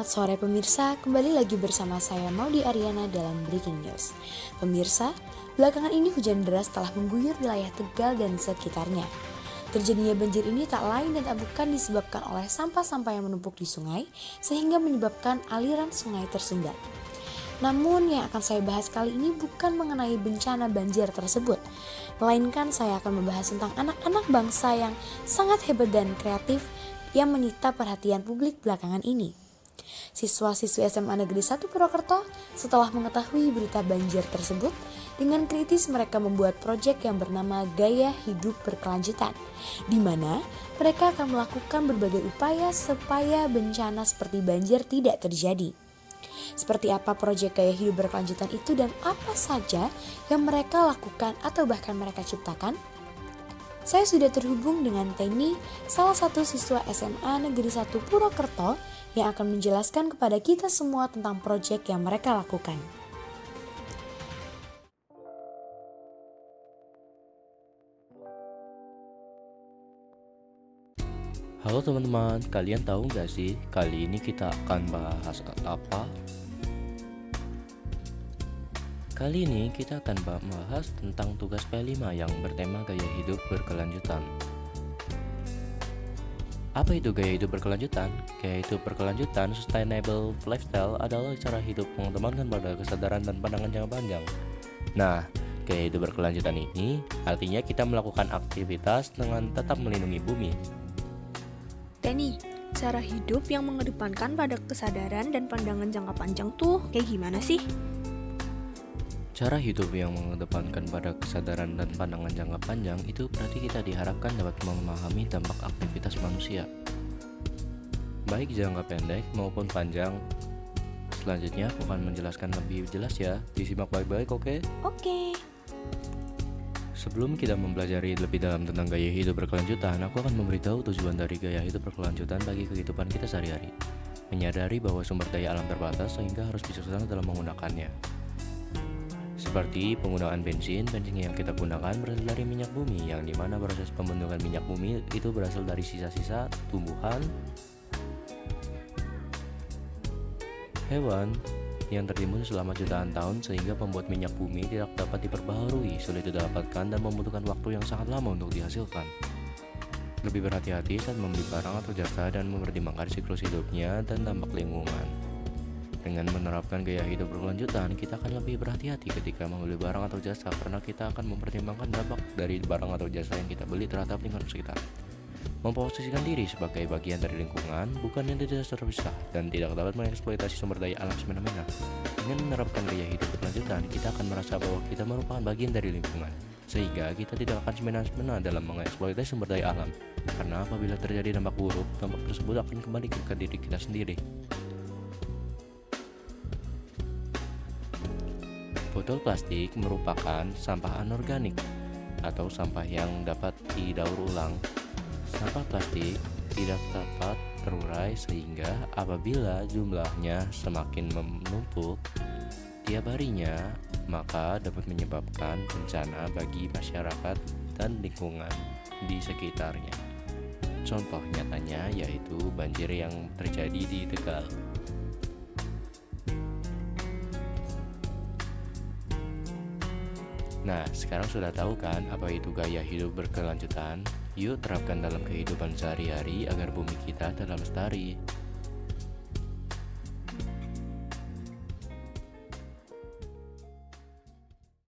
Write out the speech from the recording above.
Selamat sore pemirsa, kembali lagi bersama saya Maudi Ariana dalam Breaking News. Pemirsa, belakangan ini hujan deras telah mengguyur wilayah Tegal dan sekitarnya. Terjadinya banjir ini tak lain dan tak bukan disebabkan oleh sampah-sampah yang menumpuk di sungai, sehingga menyebabkan aliran sungai tersumbat. Namun yang akan saya bahas kali ini bukan mengenai bencana banjir tersebut, melainkan saya akan membahas tentang anak-anak bangsa yang sangat hebat dan kreatif yang menyita perhatian publik belakangan ini. Siswa-siswi SMA Negeri 1 Purwokerto setelah mengetahui berita banjir tersebut, dengan kritis mereka membuat proyek yang bernama Gaya Hidup Berkelanjutan, di mana mereka akan melakukan berbagai upaya supaya bencana seperti banjir tidak terjadi. Seperti apa proyek Gaya Hidup Berkelanjutan itu dan apa saja yang mereka lakukan atau bahkan mereka ciptakan? Saya sudah terhubung dengan Teni, salah satu siswa SMA Negeri 1 Purwokerto yang akan menjelaskan kepada kita semua tentang proyek yang mereka lakukan. Halo teman-teman, kalian tahu nggak sih kali ini kita akan bahas apa? Kali ini kita akan bahas tentang tugas P5 yang bertema gaya hidup berkelanjutan. Apa itu gaya hidup berkelanjutan? Gaya hidup berkelanjutan sustainable lifestyle adalah cara hidup mengedepankan pada kesadaran dan pandangan jangka panjang. Nah, gaya hidup berkelanjutan ini artinya kita melakukan aktivitas dengan tetap melindungi bumi. Teni, cara hidup yang mengedepankan pada kesadaran dan pandangan jangka panjang tuh kayak gimana sih? Cara hidup yang mengedepankan pada kesadaran dan pandangan jangka panjang itu berarti kita diharapkan dapat memahami dampak aktivitas manusia, baik jangka pendek maupun panjang. Selanjutnya aku akan menjelaskan lebih jelas ya, disimak baik-baik, oke? Oke. Sebelum kita mempelajari lebih dalam tentang gaya hidup berkelanjutan, aku akan memberitahu tujuan dari gaya hidup berkelanjutan bagi kehidupan kita sehari-hari. Menyadari bahwa sumber daya alam terbatas sehingga harus bijaksana dalam menggunakannya. Seperti penggunaan bensin yang kita gunakan berasal dari minyak bumi, yang dimana proses pembentukan minyak bumi itu berasal dari sisa-sisa tumbuhan, hewan yang tertimbun selama jutaan tahun, sehingga membuat minyak bumi tidak dapat diperbaharui, sulit didapatkan, dan membutuhkan waktu yang sangat lama untuk dihasilkan. Lebih berhati-hati saat membeli barang atau jasa dan mempertimbangkan siklus hidupnya dan dampak lingkungan. Dengan menerapkan gaya hidup berkelanjutan, kita akan lebih berhati-hati ketika membeli barang atau jasa, karena kita akan mempertimbangkan dampak dari barang atau jasa yang kita beli terhadap lingkungan sekitar. Memposisikan diri sebagai bagian dari lingkungan, bukan yang tidak terpisah, dan tidak dapat mengeksploitasi sumber daya alam semena-mena. Dengan menerapkan gaya hidup berkelanjutan, kita akan merasa bahwa kita merupakan bagian dari lingkungan, sehingga kita tidak akan semena-mena dalam mengeksploitasi sumber daya alam. Karena apabila terjadi dampak buruk, dampak tersebut akan kembali ke diri kita sendiri. Botol plastik merupakan sampah anorganik atau sampah yang dapat didaur ulang. Sampah plastik tidak dapat terurai, sehingga apabila jumlahnya semakin menumpuk tiap harinya, maka dapat menyebabkan bencana bagi masyarakat dan lingkungan di sekitarnya. Contoh nyatanya yaitu banjir yang terjadi di Tegal. Nah, sekarang sudah tahu kan apa itu gaya hidup berkelanjutan? Yuk terapkan dalam kehidupan sehari-hari agar bumi kita tetap lestari.